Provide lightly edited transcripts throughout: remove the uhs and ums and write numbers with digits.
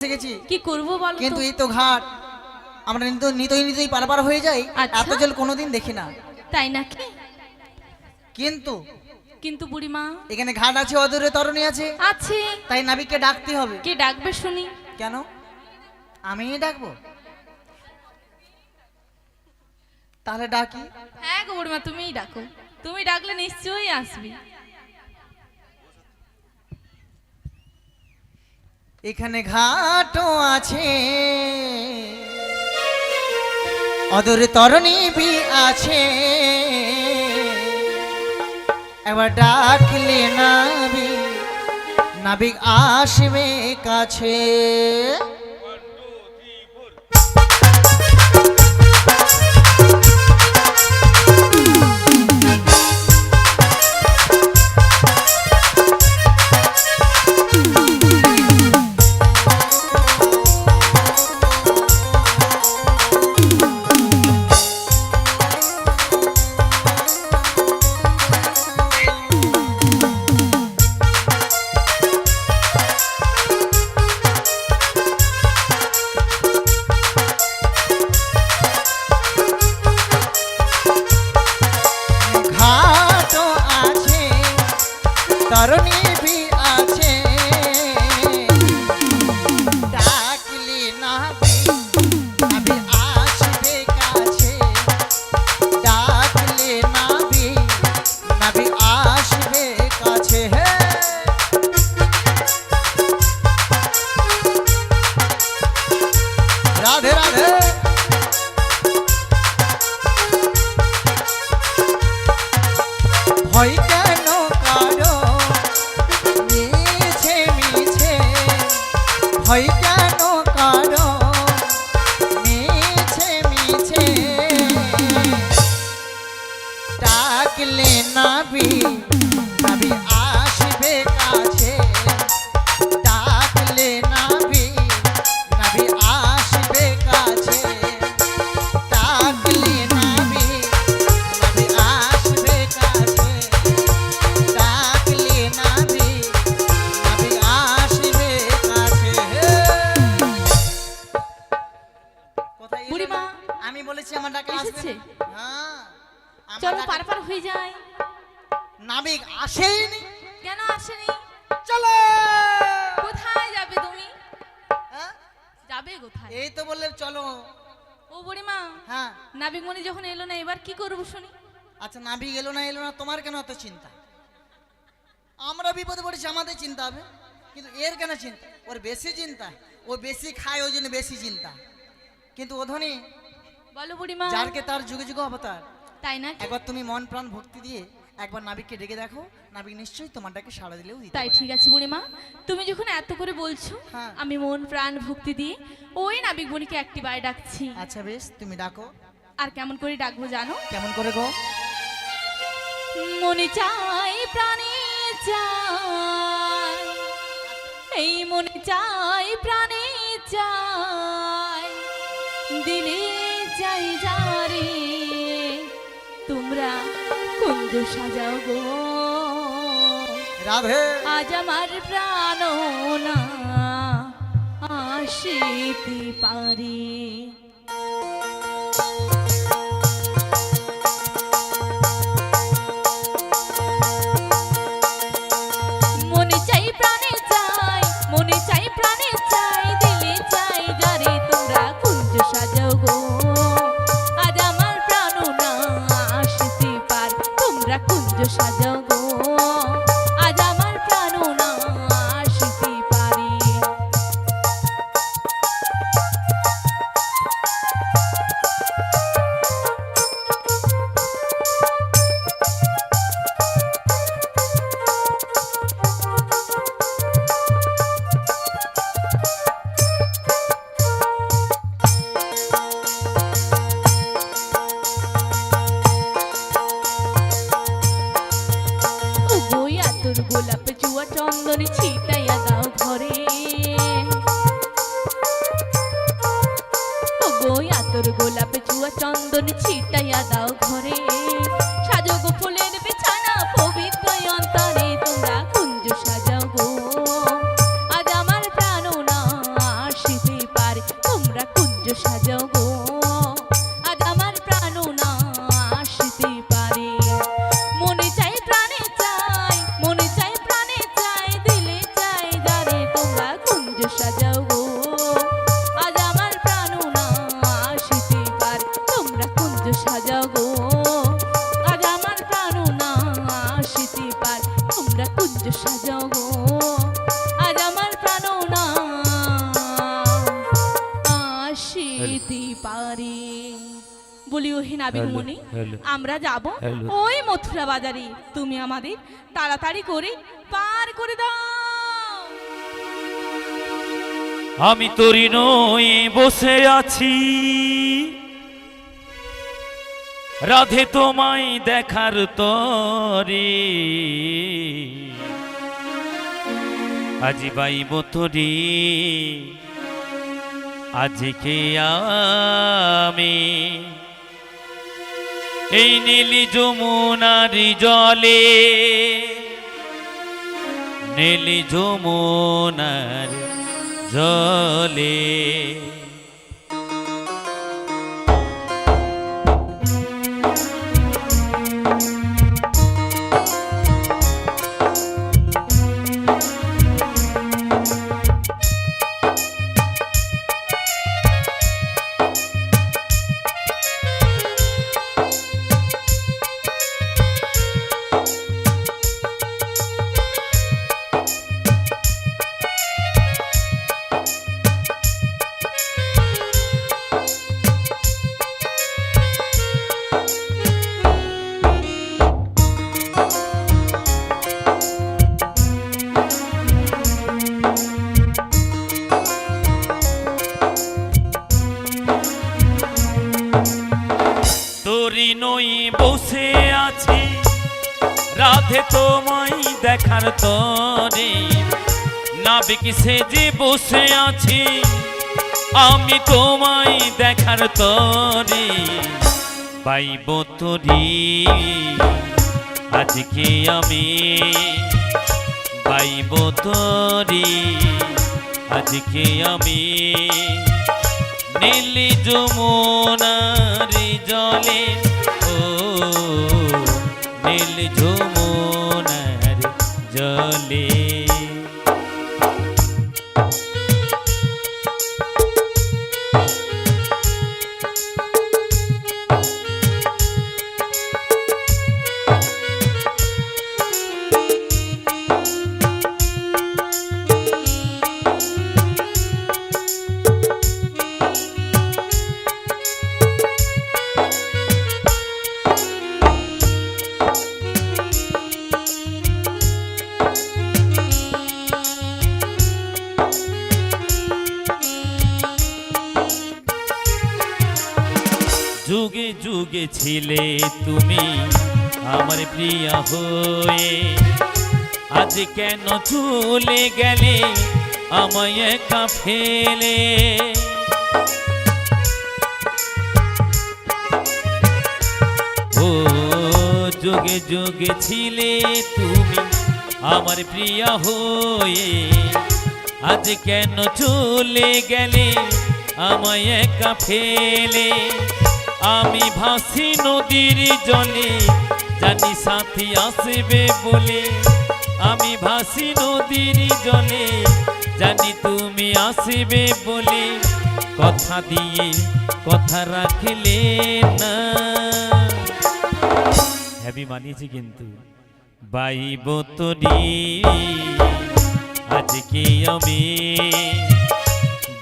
শিখেছি কি করব বল কিন্তু এই তো ঘাট আমরা নিতই পারাপার হয়ে যাই এত জল কোনোদিন দেখি না তাই নাকি কিন্তু কিন্তু বুড়িমা এখানে ঘাট আছে অদূরে তরণী আছে আছে তাই নাবিককে ডাকতে হবে কে ডাকবে শুনি কেন আমিই ডাকবো তাহলে ডাকি হ্যাঁ গো বুড়িমা তুমিই ডাকো তুমি ডাকলে নিশ্চয়ই আসবি এখানে ঘাটও আছে অদূরে তরণী বি আছে এবার ডাকলে নাবিক আসবে কাছে তরণী বি আছে ডাকলি নাবি আসবে কাছে ডাকলে নাবি আসবে কাছে হে রাধে রাধে ভয় কেন কারো ভয় কেন কারো মিছে ডাকলে নাবি আসবে কাছে ডাকলে নাবি আসবে কাছে ডাকলে নাবি আসবে কাছে ডাকলে নাবি আসবে কাছে বুড়িমা আমি বলেছি আমার ডাকে আসবে হ্যাঁ চলো পার হয়ে যায় নাবিক আসেনি কেন আসেনি চলো কোথায় যাবে তুমি হ্যাঁ যাবে কোথায় এই তো বললে চলো ও বুড়িমা হ্যাঁ নাবিক মনি যখন এলো না এবার কি করব শুনি আচ্ছা নাবিক এলো না তোমার কেন এত চিন্তা আমরা বিপদে পড়েছি আমাদের চিন্তা হবে কিন্তু এর কেন চিন্তা ওর বেশি চিন্তা ও বেশি খায় ওই জন্য বেশি চিন্তা কিন্তু ও ধনী বলো বুড়িমা যারকে তার যুগে যুগে অবতার তাই না একবার তুমি মন প্রাণ ভক্তি দিয়ে একবার নাবিককে ডেকে দেখো নাবিক নিশ্চয়ই তোমার ডাকে সাড়া দিলেও দিতে তাই পারে। ঠিক আছে বুড়িমা তুমি যখন এত করে বলছো হ্যাঁ। আমি মন প্রাণ ভক্তি দিয়ে ওই নাবিক মনিকে একটি বার ডাকছি আচ্ছা বেশ তুমি ডাকো আর কেমন করে ডাকবো জানো কেমন করে গো মনে চাই প্রাণে চাই এই মনে চাই প্রাণে চাই দিলে চাই যারে তোমরা কুঞ্জ সাজাও গো রাধে আজ আমার প্রাণ না আসিতে পারে মনে চাই প্রাণে চাই মনে চাই প্রাণে চাই দিলে চাই যারে তোমরা কুঞ্জ সাজাও গো আজ আমার প্রাণ না আসিতে পার তোমরা কুঞ্জ সাজাও গো আজ আমার প্রাণ না আসিতে পারে গোলাপ জুয়া চন্দন ছিটাইয়া দাও ঘরে তোর গোলাপ জুয়া চন্দন ছিটাইয়া দাও ঘরে সাজো গো ফুলের বিছানা পবিত্র অন্তরে তোমরা কুঞ্জ সাজাও গো আজ আমার প্রাণ না সাজাও গো আজ আমার প্রাণ না আসিতে পারে তোমরা কুঞ্জ সাজাও গো আজ আমার প্রাণ না আসিতে পারে তোমরা কুঞ্জ সাজাও গো আজ আমার প্রাণ না আসিতে পারে। বলি ওহে নাবিক মুনি আমরা যাব ওই মথুরা বাজারে তুমি আমাদের তাড়াতাড়ি করে পার করে দাও। আমি তোরি নই বসে আছি রাধে তোমায় দেখার তরে আজি বাইব তোরে আজকে আমি এই নীলি যমুনার জলে নীলি যমুনার জলে তোরি নই বসে আছি রাধে তোমায় দেখার তরে নাবিক সেজে বসে আছি আমি তোমায় দেখার তরে পাইব তোরি আজকে আমি পাইব তোরি আজকে আমি নীলি যমুনার জলে ও নীল যমুনার জলে যুগে যুগে ছিলে তুমি আমার প্রিয়া হয়ে আজ কেন চলে গেলে আমায় একা ফেলে ও যুগে যুগে ছিলে তুমি আমার প্রিয়া হয়ে আজ কেন চলে গেলে আমায় একা ফেলে আমি ভাসি নদীর জলে জানি সাথী আসবে বলে আমি ভাসি নদীর জলে জানি তুমি আসবে বলে কথা দিয়ে কথা রাখলে না হ্যাপি মানিয়েছি কিন্তু বাইব তোরি আজকে আমি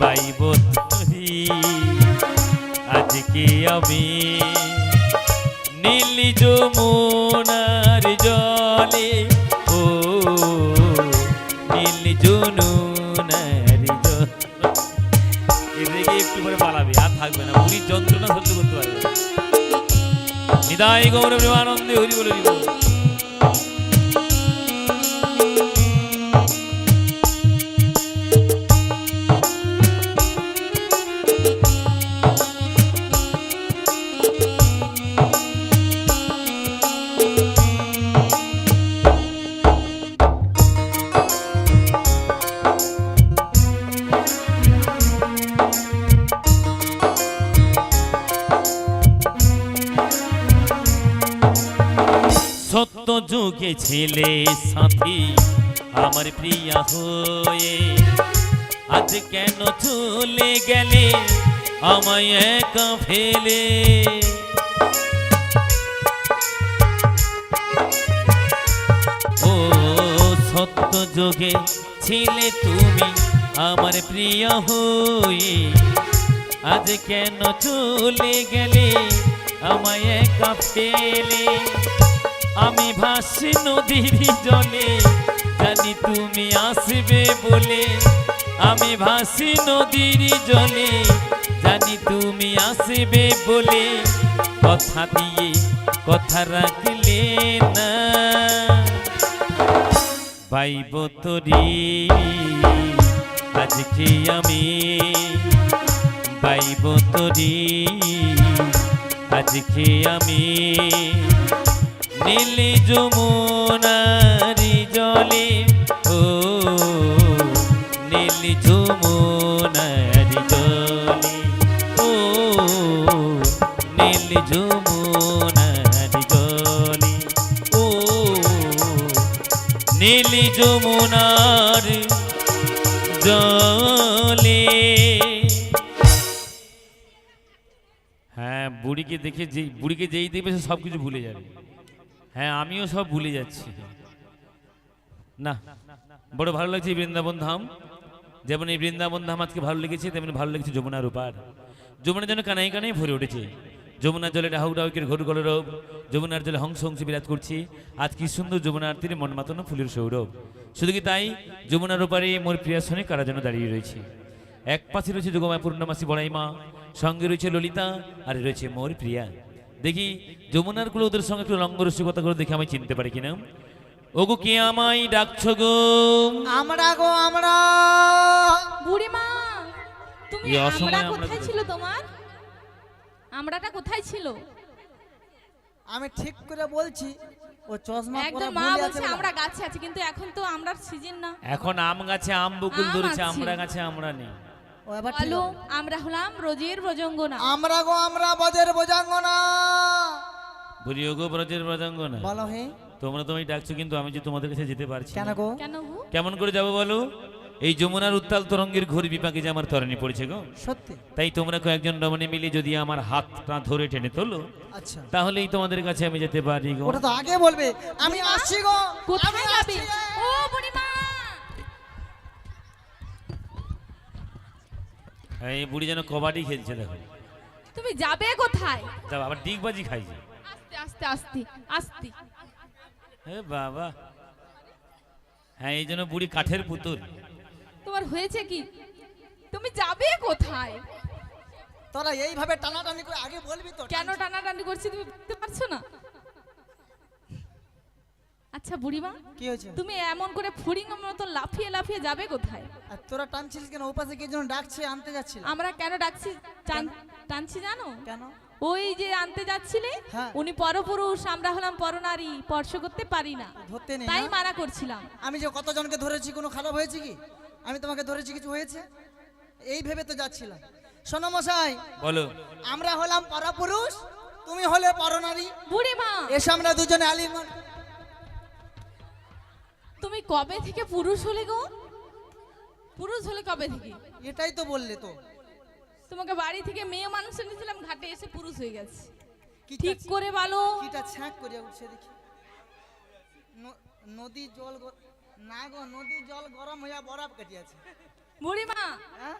বাইব তোরি আজকে আমি নীলি যমুনার জলে ও নীলি যমুনার জলে এদিকে একটু করে পালাবে আর থাকবে না পুরী যন্ত্রণা সহ্য করতে পারবে নিদায় গৌর প্রেমানন্দে হরি বলে দিব সত্য যুগে ছেলে সাথী আমার প্রিয়া হয়ে আজ কেন চলে গেলে আমায় একা ফেলে ও সত্য যোগে ছিলে তুমি আমার প্রিয় হয়ে আজ কেন চলে গেলে আমায় একা ফেলে আমি ভাসি নদীর জলে জানি তুমি আসবে বলে আমি ভাসি নদীর জলে জানি তুমি আসবে বলে কথা দিয়ে কথা রাখলে না পাইব তোরি আজকে আমি পাইব তোরি আজকে আমি নীলি যমুনারি জলে ও নীলি যমুনারি জলে ও নীলি যমুনারি জলে ও নীলি যমুনার জলে। হ্যাঁ বুড়িকে দেখে বুড়িকে যেই দেখবে সে সব কিছু ভুলে যাবে। হ্যাঁ আমিও সব ভুলে যাচ্ছি না। বড় ভালো লাগছে বৃন্দাবন ধাম। যেমন এই বৃন্দাবন ধাম আজকে ভালো লেগেছে তেমনি ভালো লেগেছে যমুনার ওপার। যমুনার জন্য কানাই কানাই ভরে উঠেছে। যমুনার জলে রাহু রাহুকের ঘোর গলরব, যমুনার জলে হংস হংসে বিরাজ করছি। আজ কি সুন্দর যমুনার তীরে মন মাতানো ফুলের সৌরভ। শুধু কি তাই, যমুনার ওপারে মোর প্রিয়া শোনে কারা যেন দাঁড়িয়ে রয়েছে। এক পাশে রয়েছে যোগমায় পূর্ণমাসী বড়াই মা, সঙ্গে রয়েছে ললিতা, আর রয়েছে মোর প্রিয়া। দেখি যমুনার গুলো ওদের সঙ্গে একটু রঙ্গরসিকতা করে দেখে আমি চিনতে পারি কিনা। ওগো কে আমায় ডাকছো গো? আমরা গো আমরা। বুড়িমা তুমি এই অসময়ে আমরা আমরা কোথায় ছিল তোমার? আমরাটা কোথায় ছিল? আমি ঠিক করে বলছি, ও চশমা পরা একদম মা ভুলে বলছে আছে। আমরা গাছে আছি, কিন্তু এখন তো আমরার সিজন না। এখন আম গাছে আম বকুল আম ধরেছে, আছে। আমরা গাছে আমরা নেই। ও এবার ঠিক বলো হবে। আমরা হলাম রোজের ব্রজঙ্গনা। আমরা গো আমরা বজের বোজাঙ্গনা। বলি ওগো ব্রজের ব্রজাঙ্গ না, বলো হে তোমরা তোমায় ডাকছো কিন্তু আমি যে তোমাদের কাছে যেতে পারছি কেন না। গো? কেন গো? কেমন করে যাবো বলো? এই যমুনার উত্তাল তরঙ্গের ঘড়ি বিপাকে যে আমার তরণী পড়েছে গো। সত্যি? তাই তোমরা কয়েকজন রমণী মিলে যদি আমার হাতটা ধরে টেনে তোলো আচ্ছা তাহলেই তোমাদের কাছে আমি যেতে পারি গো। ওটা তো আগে বলবে। আমি আসছি গো। কোথায় আমি যাবে? আসছি গো। ও বুড়িমা এই বুড়ি যেন কবাডি খেলছে দেখো। তুমি যাবে কোথায়? যাও আবার ডিগবাজি খাইছে। আস্তে আস্তে আস্তে আস্তে। হে বাবা, হ্যাঁ এই জন্য বুড়ি কাঠের পুতুল। তোমার হয়েছে কি? তুমি যাবে কোথায়? তোরা এইভাবে টানাটানি করে আগে বলবি তো। কেন টানাটানি করছি তুমি বুঝতে পারছো না? আচ্ছা বুড়িমা কি হয়েছে? তুমি এমন করে ফড়িং মতো লাফিয়ে লাফিয়ে যাবে কোথায়? আর তোরা টানছিলিস কেন? ওপাশে কে যেন ডাকছে, আনতে যাচ্ছিল। আমরা কেন ডাকছি টানছি জানো? কেন? ওই যে আনতে যাচ্ছিলে হ্যাঁ। উনি পরপুরুষ, আমরা হলাম পরনারী, স্পর্শ করতে পারি না, ধরতে নেই তাই না? মানা করছিলাম। আমি যে কতজনকে ধরেছি, কোনো খারাপ হয়েছে কি? আমি তোমাকে ধরেছি, কিছু হয়েছে? এই ভেবে তো যাচ্ছিলাম। শোনো মশাই, বলো। আমরা হলাম পরপুরুষ, তুমি হলে পরনারী। বুড়িমা এসে আমরা দুজনে আলিঙ্গন। তুমি কবে থেকে পুরুষ হলে গো? পুরুষ হলে কবে থেকে? এটাই তো বললে তো। তোমাকে বাড়ি থেকে মেয়ে মানুষ এনেছিলাম, ঘাটে এসে পুরুষ হয়ে গেছে। কিটা ঠিক করে বলো। কিটা ছ্যাঁক করিয়া উঠছে দেখি। নদী জল না গো, নদীর জল গরম হইয়া বরফ কাটিয়াছে। বুড়িমা হ্যাঁ?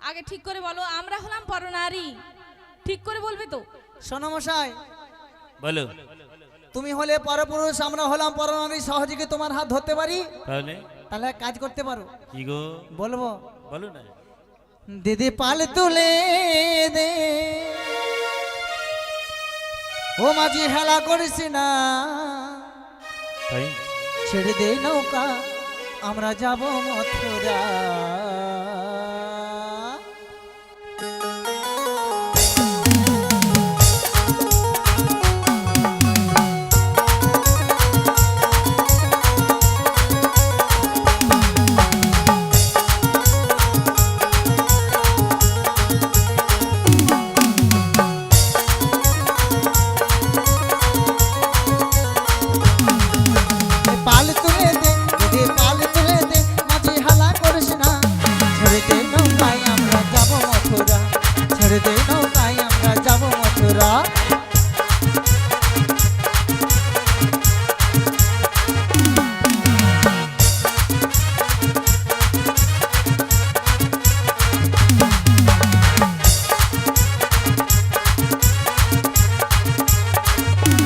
আগে ঠিক করে বলো, আমরা হলাম পরনারী, ঠিক করে বলবে তো? শোনো মশাই, বলো। তুমি হলে পরপুরুষ, আমরা হলাম পরনারী, সহজে কি তোমার হাত ধরতে পারি? তাহলে তাহলে এক কাজ করতে পারো। কি গো? বলবো? বলো না। দিদি পাল তুলে দে, ও মাঝি হেলা করিস না, তাই ছেড়ে দে নৌকা, আমরা যাব মথুরা। পাল তুলে দে, দিদি পাল তুলে দে, মাঝি হেলা করিস না, ছেড়ে নৌকায় আমরা যাব মথুরা, ছেড়ে দে নৌকায় আমরা যাব মথুরা।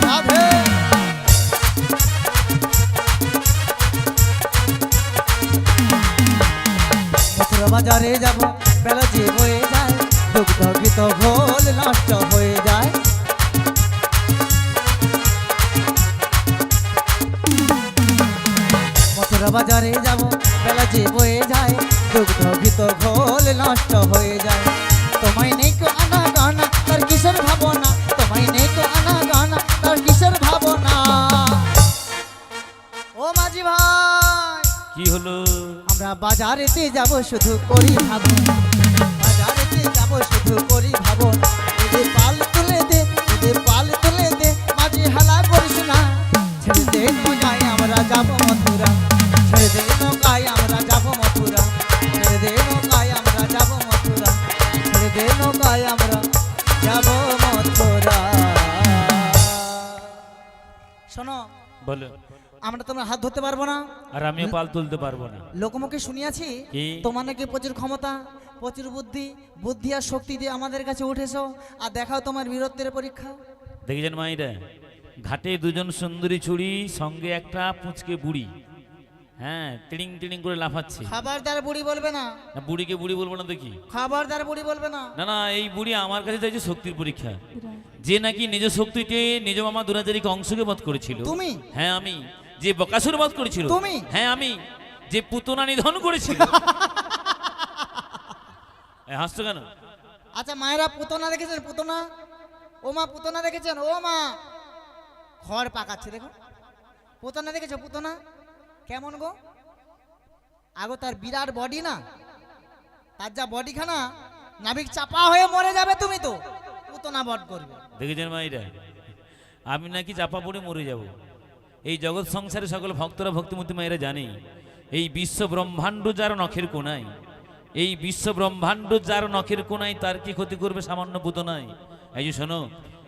রাধে। মথুরা বাজারে যাব, বেলা যে বয়ে যায়, দুগ্ধ ঘৃত ঘোল নষ্ট হয়ে যায়। মথুরা বাজারে যাব, বেলা যে বয়ে যায়, দুগ্ধ ঘৃত ঘোল নষ্ট হয়ে যায়। তোমায় নেই কো আনা গানা তার কিসের ভাবনা, তোমায় নেই কো আনা গানা তার কিসের ভাবনা। ও মাঝি ভাই, কি হলো? আমরা বাজারেতে যাব শুধু করি ভাবনা, বাজারেতে যাব শুধু করি ভাবনা। এদের পাল তুলে দে, এদের পাল তুলে দে, মাঝি হালা করিস না। ছেড়ে দে নৌকায় আমরা যাব মথুরা, ছেড়ে দে নৌকায় আমরা যাব মথুরা, ছেড়ে দে নৌকায় আমরা যাব মথুরা, ছেড়ে দে নৌকায় আমরা যাব মথুরা। শোনো, বলো। আমরা তোমার হাত ধরতে পারবো না, আর আমিও পাল তুলতে পারবো না। লোকমুখে শুনিয়াছি কি? তোমার নাকি প্রচুর ক্ষমতা, প্রচুর বুদ্ধি, বুদ্ধি আর শক্তি দিয়ে আমাদের কাছে উঠেছো, আর দেখাও তোমার বীরত্বের পরীক্ষা। দেখেছেন মাইরা, ঘাটে দুজন সুন্দরী ছুরি, সঙ্গে একটা পুঁচকে বুড়ি, হ্যাঁ টিড়িং টিড়িং করে লাফাচ্ছে। খাবারদার বুড়ি বলবে না, না বুড়িকে বুড়ি বলবো না দেখি। খাবারদার বুড়ি বলবে না। না না, এই বুড়ি আমার কাছে চাইছে শক্তির পরীক্ষা, যে নাকি নিজ শক্তিতে নিজ মামা দুরাজারিকে অংশকে বধ করেছিল। তুমি? হ্যাঁ আমি। যে বকাসুর বধ করেছিল। তুমি? হ্যাঁ আমি। যে পুতনা নিধন করেছিল। হাসছো কেন? আচ্ছা মায়েরা পুতনা দেখেছেন? পুতনা, ও মা পুতনা দেখেছেন? ও মা খড় পাকাচ্ছে, দেখো পুতনা দেখেছো? পুতনা কেমন গো? আগো তার বিরাট বডি না, তার যা বডিখানা নাবিক চাপা হয়ে মরে যাবে, তুমি তো পুতনা বধ করবে। দেখেছেন মাইরা, আমি নাকি চাপা পড়ে মরে যাব। এই জগৎ সংসারে সকল ভক্তরা ভক্তিমতী মায়েরা জানে, এই বিশ্ব ব্রহ্মাণ্ড যার নখের কোনায়, এই বিশ্ব ব্রহ্মাণ্ড যার নখের কোনায়, তার কি ক্ষতি করবে সামান্য পুতনায়? এই যে শোনো,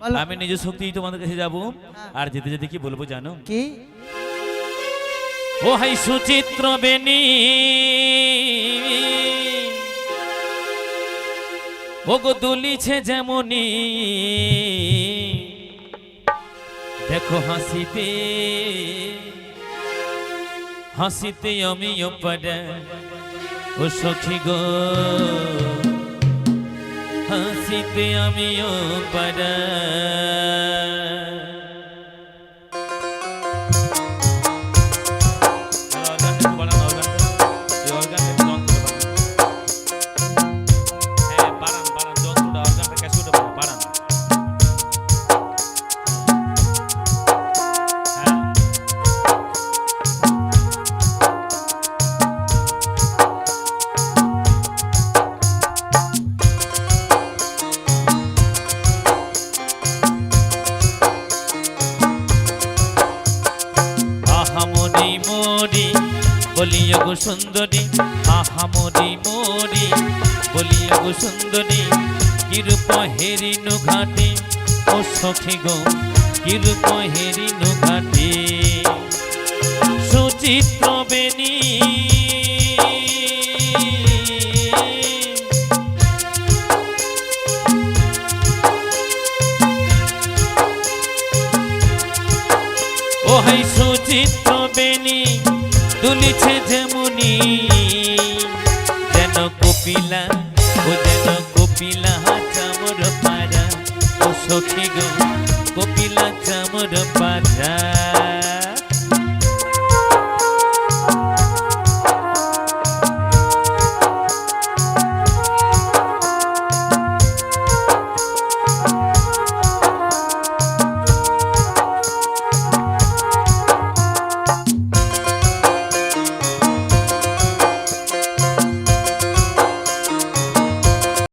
বলো। আমি নিজ শক্তিই তোমাদের কাছে যাব, আর যেতে যেতে কি বলবো জানো? কি? ও হাই সুচিত্র বেনি, ও গো দুলিছে যেমনি, দেখো হাসিতে হাসিতে আমিও পাড়া, ও সখী গো হাসিতে আমিও পাড়া। বলিয়া গো সুন্দরী, আহা মরি মরি বলিয়া গো সুন্দরী, কিরূপ হেরিনু ঘাটে, ও সখী গো কিরূপ হেরিনু ঘাটে। সুচিত্র বেনি ও হাই সুচিত্র বেনি, দুলিছে যেমনি, যেন কপিলা, ও যেন কপিলা চামর পাড়া, ও সখী গো কপিলা চামর পাড়া।